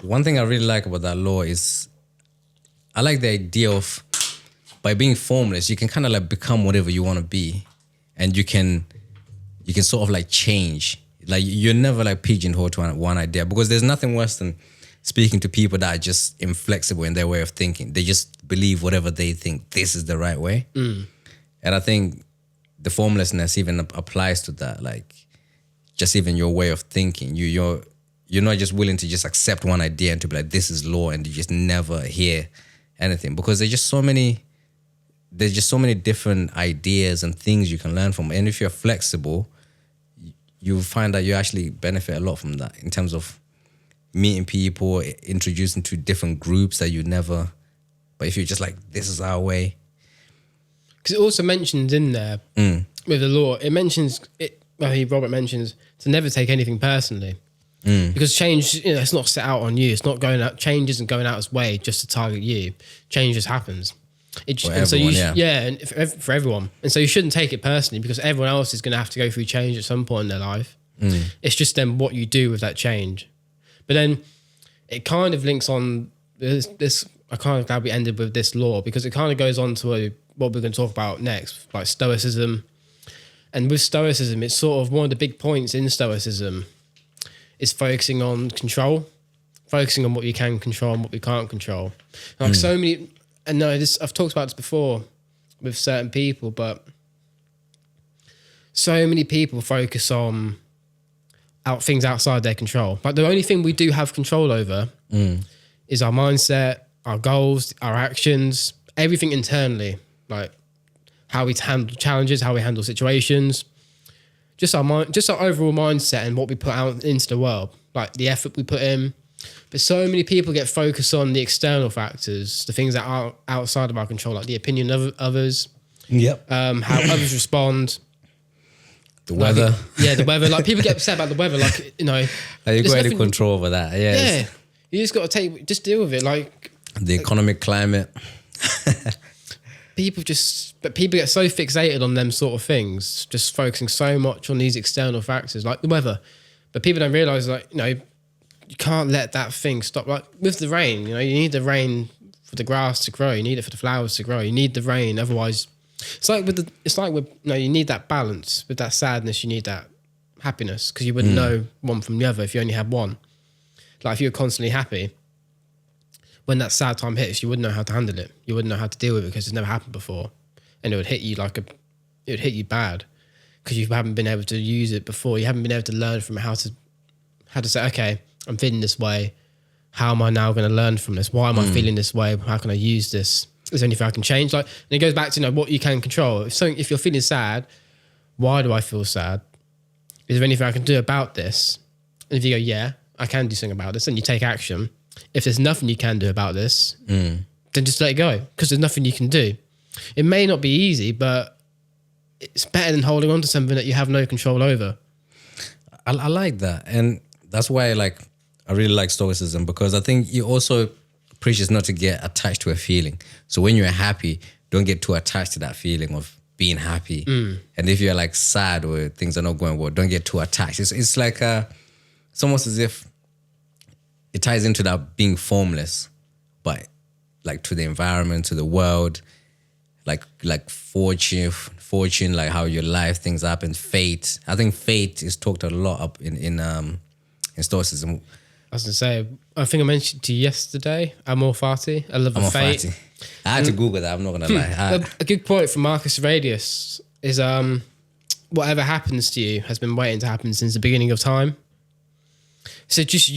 one thing I really like about that law is I like the idea of by being formless, you can kind of like become whatever you want to be, and you can sort of like change. Like you're never like pigeonholed to one idea, because there's nothing worse than speaking to people that are just inflexible in their way of thinking. They just believe whatever they think this is the right way. And I think the formlessness even applies to that. Like just even your way of thinking, you're not just willing to just accept one idea and to be like, this is law, and you just never hear anything, because there's just so many different ideas and things you can learn from. And if you're flexible, you'll find that you actually benefit a lot from that in terms of meeting people, introducing to different groups that you never, but if you're just like, this is our way. Because it also mentions in there with the law, it mentions, Robert mentions to never take anything personally. Because change, it's not set out on you. It's not going out, change isn't going out its way just to target you. Change just happens. And for everyone. And so you shouldn't take it personally, because everyone else is going to have to go through change at some point in their life. It's just then what you do with that change. But then it kind of links on this. I'm kind of glad we ended with this law, because it kind of goes on to what we're going to talk about next, like Stoicism. And with Stoicism, it's sort of one of the big points in Stoicism is focusing on control, focusing on what you can control and what we can't control. Like so many, and no, I've talked about this before with certain people, but so many people focus on things outside their control. Like the only thing we do have control over is our mindset, our goals, our actions, everything internally, like how we handle challenges, how we handle situations, just our overall mindset and what we put out into the world, like the effort we put in. But so many people get focused on the external factors, the things that are outside of our control, like the opinion of others, how others respond. The weather. The weather. Like people get upset about the weather, like, like you got any control over that. Yeah. You just got to just deal with it. Like the economic climate. People get so fixated on them sort of things, just focusing so much on these external factors like the weather. But people don't realise, like, you can't let that thing stop. Like with the rain, you know, you need the rain for the grass to grow. You need it for the flowers to grow. You need the rain, otherwise, it's like with you need that balance. With that sadness, you need that happiness, because you wouldn't know one from the other if you only had one. Like if you were constantly happy, when that sad time hits, you wouldn't know how to handle it. You wouldn't know how to deal with it because it's never happened before, and it would hit you it would hit you bad because you haven't been able to use it before. You haven't been able to learn from how to say, okay, I'm feeling this way. How am I now going to learn from this? Why am I feeling this way? How can I use this? Is there anything I can change? Like, and it goes back to what you can control. If you're feeling sad, why do I feel sad? Is there anything I can do about this? And if you go, yeah, I can do something about this, then you take action. If there's nothing you can do about this, then just let it go, because there's nothing you can do. It may not be easy, but it's better than holding on to something that you have no control over. I like that. And that's why I really like Stoicism, because I think it also preaches not to get attached to a feeling. So when you're happy, don't get too attached to that feeling of being happy. And if you're sad or things are not going well, don't get too attached. It's like it's almost as if it ties into that being formless, but to the environment, to the world, like fortune, like how your life, things happen, fate. I think fate is talked a lot up in Stoicism. I was going to say, I think I mentioned to you yesterday, Amor Fati, a love of fate. Fati. I had to Google that, I'm not going to lie. A good quote from Marcus Aurelius is, whatever happens to you has been waiting to happen since the beginning of time. So just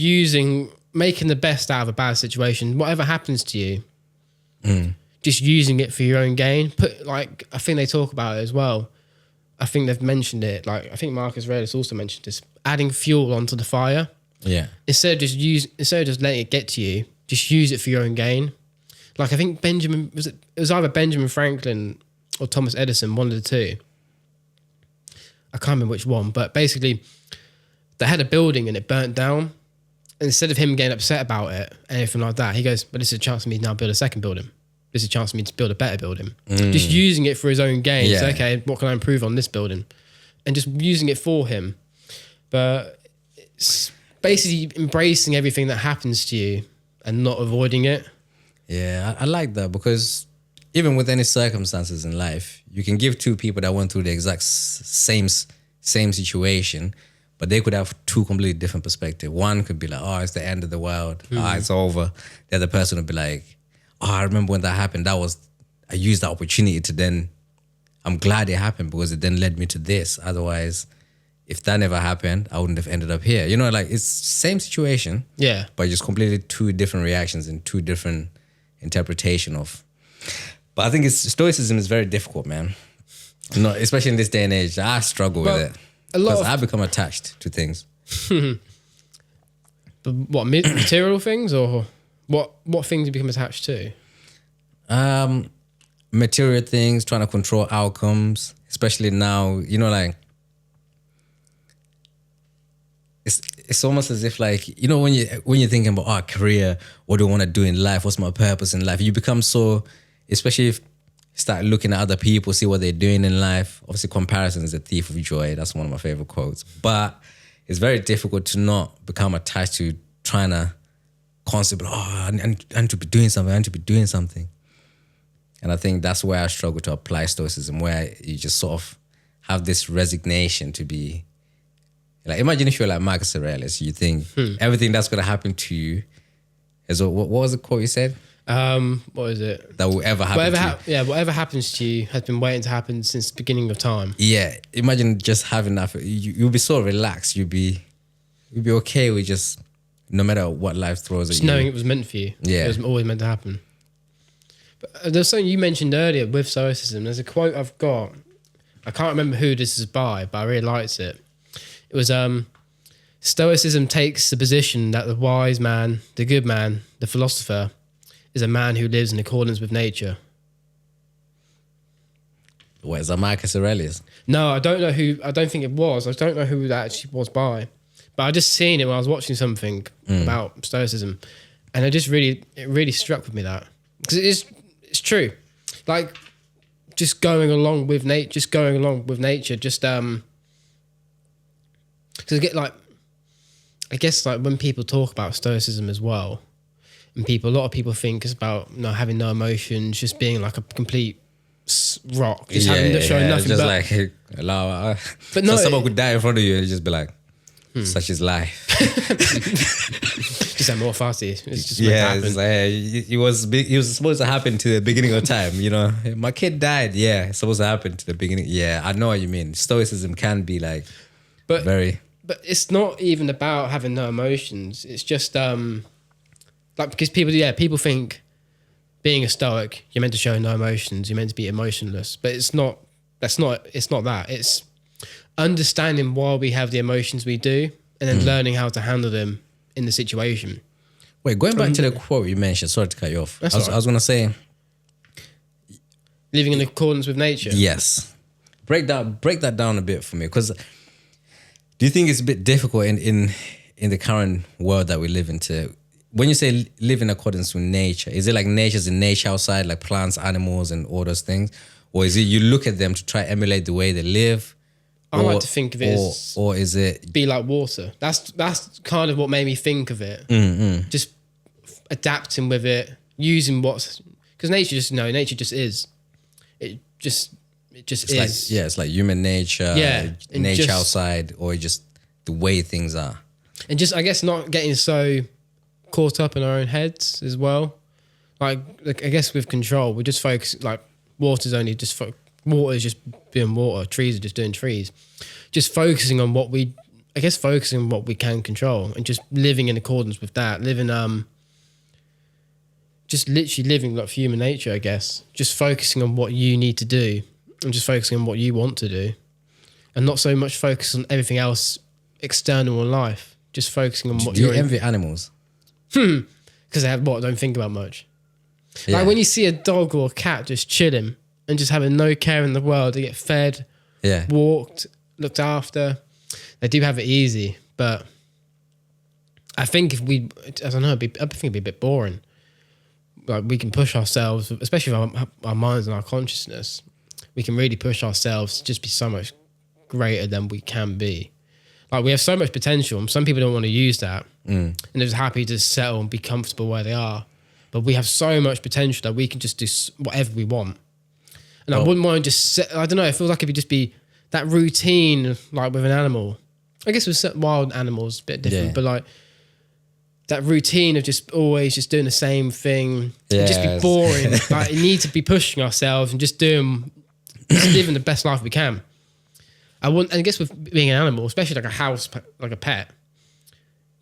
making the best out of a bad situation, whatever happens to you, just using it for your own gain. I think they talk about it as well. I think they've mentioned it. I think Marcus Aurelius also mentioned this, adding fuel onto the fire. Yeah. Instead of just letting it get to you, just use it for your own gain. I think it was either Benjamin Franklin or Thomas Edison, one of the two. I can't remember which one, but basically they had a building and it burnt down. And instead of him getting upset about it, anything like that, he goes, but this is a chance for me to now build a second building. This is a chance for me to build a better building. Just using it for his own gain. Yeah. So, okay, what can I improve on this building? And just using it for him. But it's basically embracing everything that happens to you and not avoiding it. Yeah, I like that, because even with any circumstances in life, you can give two people that went through the exact same situation, but they could have two completely different perspectives. One could be like, oh, it's the end of the world. It's over. The other person would be like, oh, I remember when that happened. I used that opportunity to then, I'm glad it happened because it then led me to this. Otherwise, if that never happened, I wouldn't have ended up here. It's same situation. Yeah. But just completely two different reactions and two different interpretation of. But I think Stoicism is very difficult, man. Especially in this day and age. I struggle with it. Because I become attached to things. But what, material things, or what things you become attached to? Material things, trying to control outcomes, especially now, it's almost as if when you're thinking about career, what do I want to do in life? What's my purpose in life? You become so, especially if you start looking at other people, see what they're doing in life. Obviously, comparison is the thief of joy. That's one of my favorite quotes. But it's very difficult to not become attached to trying to constantly, I need to be doing something. I need to be doing something. And I think that's where I struggle to apply Stoicism, where you just sort of have this resignation to be. Imagine if you're like Marcus Aurelius, you think everything that's going to happen to you is what was the quote you said? What is it? That will ever happen to you. Whatever happens to you has been waiting to happen since the beginning of time. Yeah, imagine just having that. You'll be so relaxed. You'll be okay with just no matter what life throws at you. Just knowing it was meant for you. Yeah. It was always meant to happen. But there's something you mentioned earlier with Stoicism. There's a quote I've got. I can't remember who this is by, but I really liked it. It was, Stoicism takes the position that the wise man, the good man, the philosopher, is a man who lives in accordance with nature. What, is that Marcus Aurelius? No, I don't know who, I don't think it was. I don't know who that actually was by. But I just seen it when I was watching something about Stoicism. And it really struck with me that. Because it's true. Just going along with nature, to get I guess like when people talk about Stoicism as well, and a lot of people think it's about having no emotions, just being like a complete rock, just showing nothing. Just like allow, but no, someone could die in front of you and just be like, such is life. Just have more fussy. It's just it's like, it was supposed to happen to the beginning of time. You know, my kid died. Yeah, it's supposed to happen to the beginning. Yeah, I know what you mean. Stoicism can be like, but it's not even about having no emotions. It's just like because people think being a Stoic, you're meant to show no emotions. You're meant to be emotionless, but it's not. It's not that. It's understanding why we have the emotions we do, and then learning how to handle them in the situation. Wait, going back to the quote you mentioned, sorry to cut you off. I was going to say, living in accordance with nature. Yes, break that down a bit for me, because do you think it's a bit difficult in the current world that we live into? When you say live in accordance with nature, is it like nature's in nature outside, like plants, animals, and all those things, or is it you look at them to try emulate the way they live? I like to think of it as, or is it be like water? That's kind of what made me think of it. Just adapting with it, using because nature just is. It just is. Like, it's like human nature. Nature outside, or just the way things are. And just I guess not getting so caught up in our own heads as well. Like I guess with control, we just focus like water's only just. Water is just being water. Trees are just doing trees. Just focusing on what we can control, and just living in accordance with that. Just literally living like human nature, I guess. Just focusing on what you need to do, and just focusing on what you want to do, and not so much focus on everything else external in life. Just focusing on what you're. Do you envy animals? Because they have don't think about much. Yeah. Like when you see a dog or a cat just chilling and just having no care in the world, they get fed, walked, looked after. They do have it easy, but I think if I think it'd be a bit boring. Like we can push ourselves, especially with our minds and our consciousness. We can really push ourselves to just be so much greater than we can be. Like we have so much potential, and some people don't want to use that, and they're just happy to settle and be comfortable where they are. But we have so much potential that we can just do whatever we want. And I wouldn't mind I don't know, it feels like it would just be that routine, like with an animal. I guess with wild animals, a bit different, but like that routine of just always just doing the same thing, it'd just be boring. Like you need to be pushing ourselves and just living the best life we can. And I guess with being an animal, especially like a house, like a pet,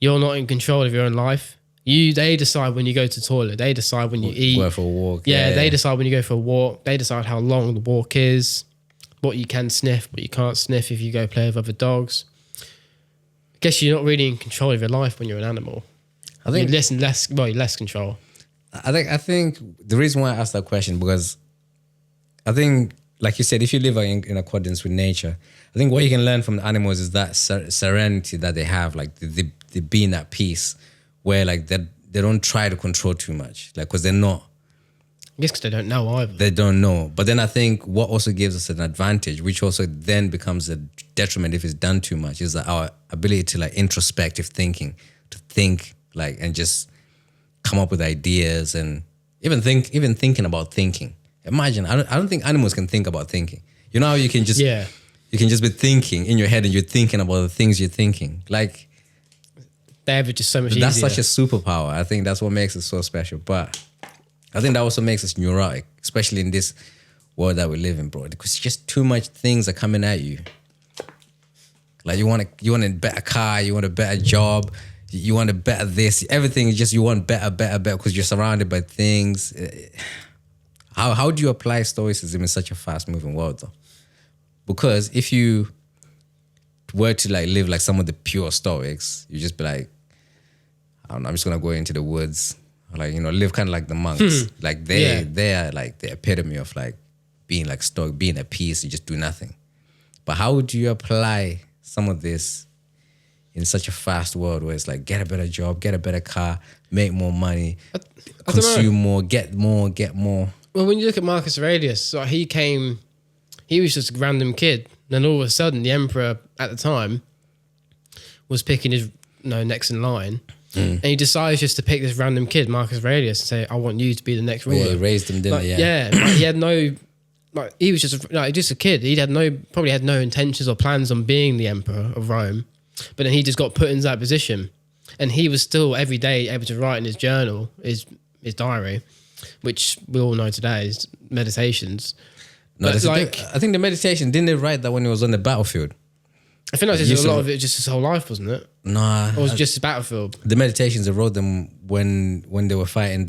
you're not in control of your own life. They decide when you go to the toilet. They decide when you eat. Go for a walk. Yeah, they decide when you go for a walk. They decide how long the walk is, what you can sniff, what you can't sniff if you go play with other dogs. I guess you're not really in control of your life when you're an animal. I think you're less control. I think the reason why I asked that question, because I think, like you said, if you live in accordance with nature, I think what you can learn from the animals is that serenity that they have, like the being at peace, where like they don't try to control too much, like because they're not. I guess because they don't know either. They don't know. But then I think what also gives us an advantage, which also then becomes a detriment if it's done too much, is our ability to like introspective thinking, to think like and just come up with ideas and even thinking about thinking. Imagine, I don't think animals can think about thinking. You know how you can just you can just be thinking in your head and you're thinking about the things you're thinking. Like they have it just so much easier. That's such a superpower. I think that's what makes it so special. But I think that also makes us neurotic, especially in this world that we live in, bro. Because just too much things are coming at you. Like you want a better car, you want a better job, you want a better this. Everything is just you want better because you're surrounded by things. How do you apply Stoicism in such a fast-moving world, though? Because if you were to like live like some of the pure Stoics, you just be like, I don't know, I'm just gonna go into the woods, like live kind of like the monks. Like they are like the epitome of like being like Stoic, being at peace. You just do nothing. But how would you apply some of this in such a fast world where it's like get a better job, get a better car, make more money, consume more, get more? Well, when you look at Marcus Aurelius, so he was just a random kid. Then all of a sudden, the emperor at the time was picking his next in line. And he decides just to pick this random kid, Marcus Aurelius, and say, "I want you to be the next ruler." Yeah, he raised him, didn't he? Yeah. Like, he had no, like, he was just a kid. He probably had no intentions or plans on being the emperor of Rome, but then he just got put into that position, and he was still every day able to write in his journal, his diary, which we all know today is meditations. No, I think the meditation, didn't they write that when he was on the battlefield? I think that's just a lot of it, just his whole life, wasn't it? Nah. Or was it just his battlefield? The meditations, they wrote them when they were fighting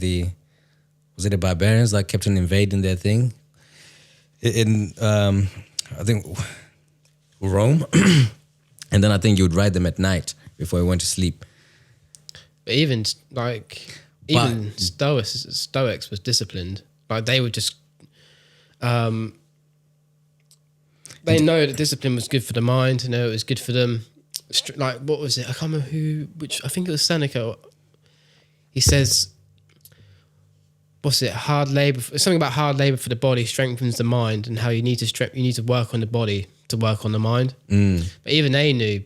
was it the barbarians that kept on invading their thing? In, I think, Rome. And then I think you would write them at night before you went to sleep. But even Stoics was disciplined. Like, they would just... they know that discipline was good for the mind. You know, it was good for them. Like, what was it? I can't remember I think it was Seneca. He says, what's it? Hard labor. Something about hard labor for the body strengthens the mind, and how you need to work on the body to work on the mind. But even they knew,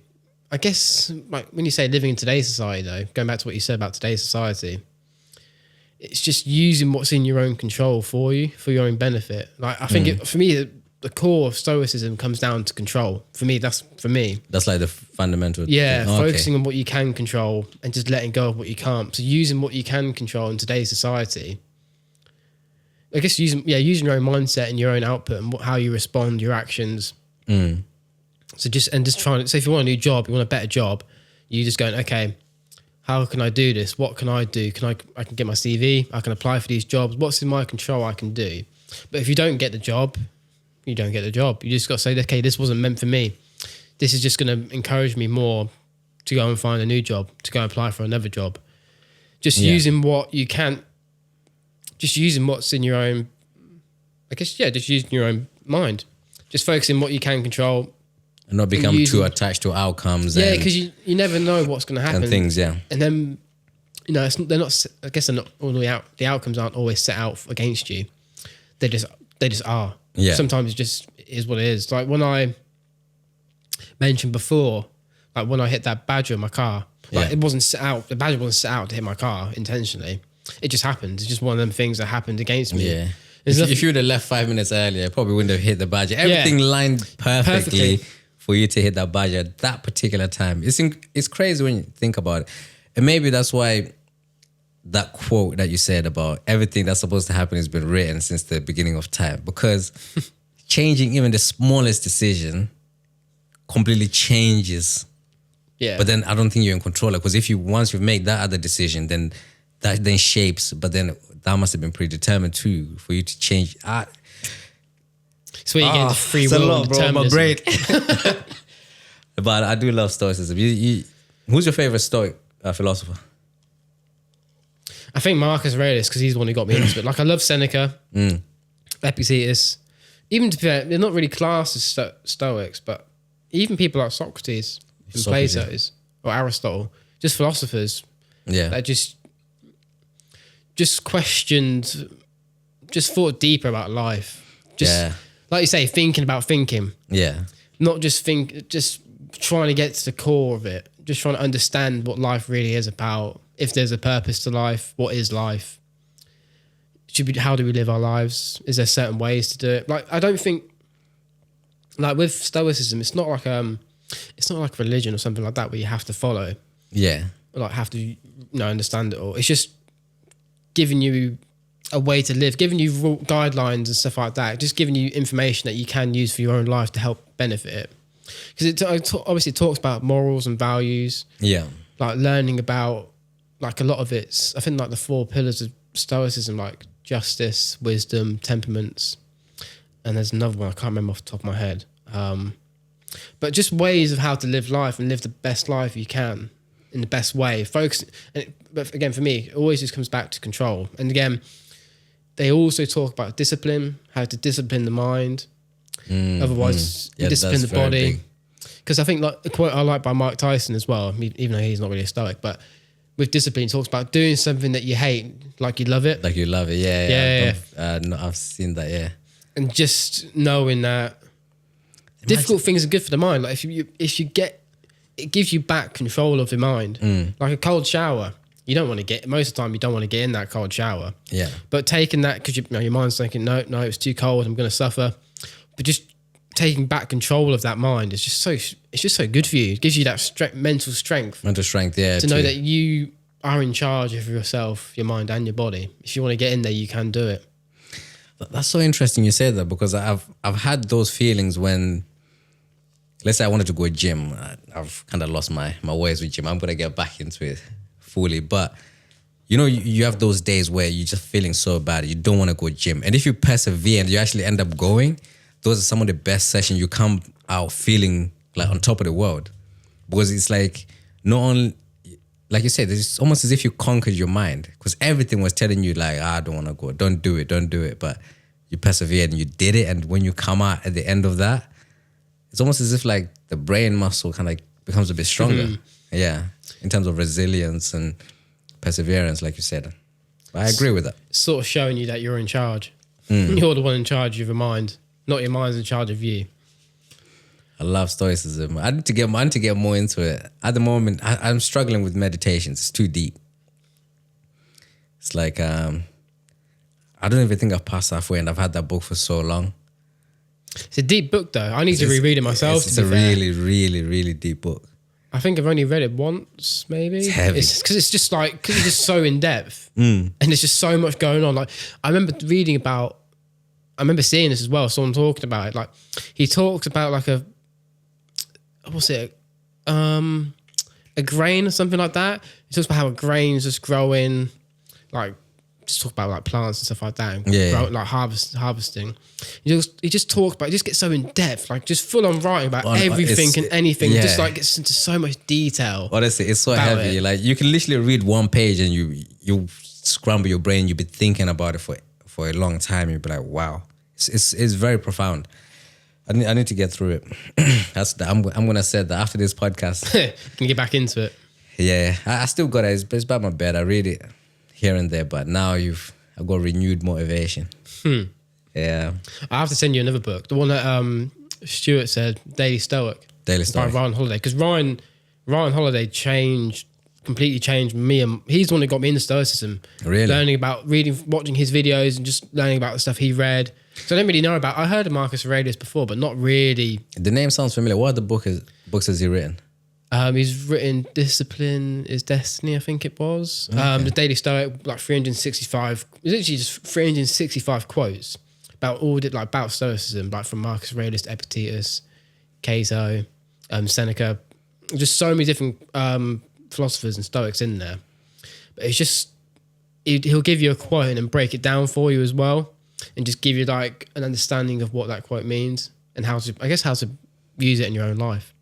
I guess, like, when you say living in today's society, though, going back to what you said about today's society, it's just using what's in your own control for you, for your own benefit. Like, I think for me, the core of Stoicism comes down to control. For me. That's like the fundamental. Yeah, focusing on what you can control and just letting go of what you can't. So using what you can control in today's society, I guess using your own mindset and your own output and how you respond, your actions. So just trying. So if you want a new job, you want a better job, you just going, okay, how can I do this? What can I do? I can get my CV. I can apply for these jobs. What's in my control I can do. But if you don't get the job, you don't get the job. You just got to say, okay, this wasn't meant for me. This is just going to encourage me more to go and find a new job, to go and apply for another job. Just using what you can, just using what's in your own, I guess, just using your own mind. Just focusing on what you can control. And not become too attached to outcomes. Yeah, because you never know what's going to happen. And things, yeah. And then, they're not, I guess they're not all the way out, the outcomes aren't always set out against you. They just are. Yeah. Sometimes it just is what it is. Like when I mentioned before, like when I hit that badger in my car, like it wasn't set out, the badger wasn't set out to hit my car intentionally. It just happened. It's just one of them things that happened against me. Yeah. If you would have left 5 minutes earlier, probably wouldn't have hit the badger. Everything lined perfectly for you to hit that badger at that particular time. It's crazy when you think about it. And maybe that's why that quote that you said about everything that's supposed to happen has been written since the beginning of time, because changing even the smallest decision completely changes. Yeah. But then I don't think you're in control, because once you've made that other decision, then that then shapes, but then that must have been predetermined too for you to change. So where you get into free will, bro, my brain. But I do love Stoicism. Who's your favorite Stoic philosopher? I think Marcus Aurelius, because he's the one who got me into it. Like, I love Seneca, Epictetus. Even to be fair, they're not really classed as Stoics, but even people like Socrates and Plato's or Aristotle, just philosophers that just questioned, just thought deeper about life. Just like you say, thinking about thinking. Yeah. Not just trying to get to the core of it. Just trying to understand what life really is about. If there's a purpose to life, what is life? How do we live our lives? Is there certain ways to do it? Like, I don't think, like with Stoicism, it's not like religion or something like that where you have to follow. Yeah. Like have to, understand it all. It's just giving you a way to live, giving you guidelines and stuff like that, just giving you information that you can use for your own life to help benefit it. Because it obviously talks about morals and values. Yeah. Like learning about, like a lot of it's, I think like the 4 pillars of Stoicism, like justice, wisdom, temperaments, and there's another one I can't remember off the top of my head. But just ways of how to live life and live the best life you can in the best way. But again, for me, it always just comes back to control. And again, they also talk about discipline, how to discipline the mind. Otherwise, you discipline the body. Because I think like a quote I like by Mike Tyson as well, even though he's not really a Stoic, but with discipline, he talks about doing something that you hate, like you love it. Like you love it, yeah. I've seen that, yeah. And just knowing that difficult things are good for the mind. Like if you get it gives you back control of your mind. Like a cold shower. You don't want to get, most of the time you don't want to get in that cold shower. Yeah. But taking that, because your mind's thinking, no, it's too cold, I'm going to suffer. But just taking back control of that mind is just so good for you. It gives you that mental strength. Mental strength, yeah. To know that you are in charge of yourself, your mind and your body. If you want to get in there, you can do it. That's so interesting you say that, because I've had those feelings when, let's say I wanted to go to gym. I've kind of lost my ways with gym. I'm going to get back into it fully. But, you know, you have those days where you're just feeling so bad. You don't want to go to gym. And if you persevere and you actually end up going, those are some of the best sessions. You come out feeling like on top of the world. Because it's like, not only, like you said, it's almost as if you conquered your mind. Because everything was telling you like, I don't want to go. Don't do it. But you persevered and you did it. And when you come out at the end of that, it's almost as if like the brain muscle kind of becomes a bit stronger. Yeah. In terms of resilience and perseverance, like you said. I agree with that. It's sort of showing you that you're in charge. You're the one in charge of your mind, not your mind's in charge of you. I love Stoicism. I need to get more into it. At the moment, I'm struggling with meditations. It's too deep. It's like, I don't even think I've passed halfway, and I've had that book for so long. It's a deep book, though. I need to reread it myself. It's a really, really, really deep book. I think I've only read it once, maybe. It's heavy. Because it's just so in depth, and there's just so much going on. Like I remember seeing this as well. Someone talking about it. Like he talks about like a grain or something like that. He talks about how a grain's just growing, like just talk about like plants and stuff like that, and like harvesting. He just talks about. He just gets so in depth, like just full on writing about everything and anything. Yeah. Just like gets into so much detail. Honestly, it's so heavy. Like you can literally read one page and you scramble your brain. You've been thinking about it for a long time. You'll be like, wow, it's very profound. I need to get through it. I'm gonna say that after this podcast. Can you get back into it? Yeah, I still got it. It's by my bed. I read it here and there, but now I've got renewed motivation. Yeah, I have to send you another book. The one that Stuart said, Daily Stoic. Daily Stoic. By Ryan Holiday. Because Ryan Holiday completely changed me, and he's the one that got me into Stoicism. Really? Learning about watching his videos and just learning about the stuff he read. So I didn't really know about. I heard of Marcus Aurelius before, but not really. The name sounds familiar. What other books has he written? He's written Discipline is Destiny, I think it was. Okay. The Daily Stoic, like 365. It's literally just 365 quotes about Stoicism, like from Marcus Aurelius to Epictetus, Cato, Seneca. Just so many different philosophers and Stoics in there. But it's just he'll give you a quote and then break it down for you as well, and just give you like an understanding of what that quote means and how to use it in your own life.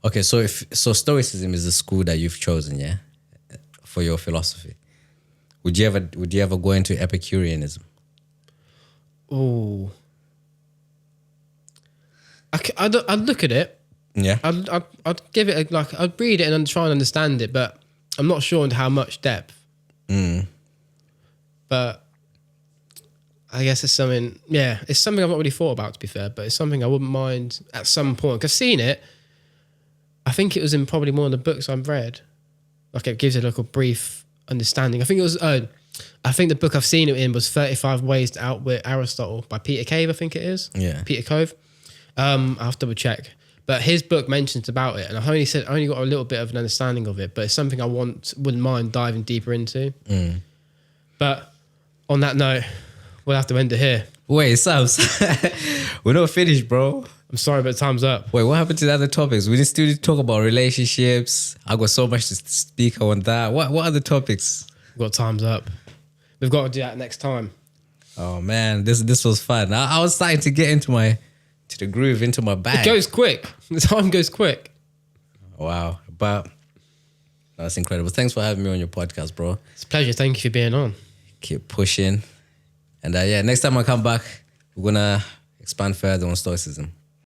Okay, so Stoicism is the school that you've chosen, yeah, for your philosophy. Would you ever go into Epicureanism? Oh, I'd look at it. Yeah, I'd give it I'd read it and try and understand it, but I'm not sure into how much depth. But I guess it's something. Yeah, it's something I've not really thought about, to be fair. But it's something I wouldn't mind at some point. 'Cause I've seen it. I think it was in probably one of the books I've read. Like it gives it like a brief understanding. I think it was. I think the book I've seen it in was 35 Ways to Outwit Aristotle by Peter Cave. I think it is. Yeah. Peter Cove. I'll have to double check. But his book mentions about it, and I've only got a little bit of an understanding of it. But it's something I wouldn't mind diving deeper into. But on that note, we'll have to end it here. Wait, Sam, we're not finished, bro. I'm sorry, but time's up. Wait, what happened to the other topics? We still need to talk about relationships. I got so much to speak on that. What other topics? We've got time's up. We've got to do that next time. Oh man, this was fun. I was starting to get into the groove, into my bag. It goes quick. The time goes quick. Wow, but that's incredible. Thanks for having me on your podcast, bro. It's a pleasure. Thank you for being on. Keep pushing, and next time I come back, we're gonna expand further on Stoicism.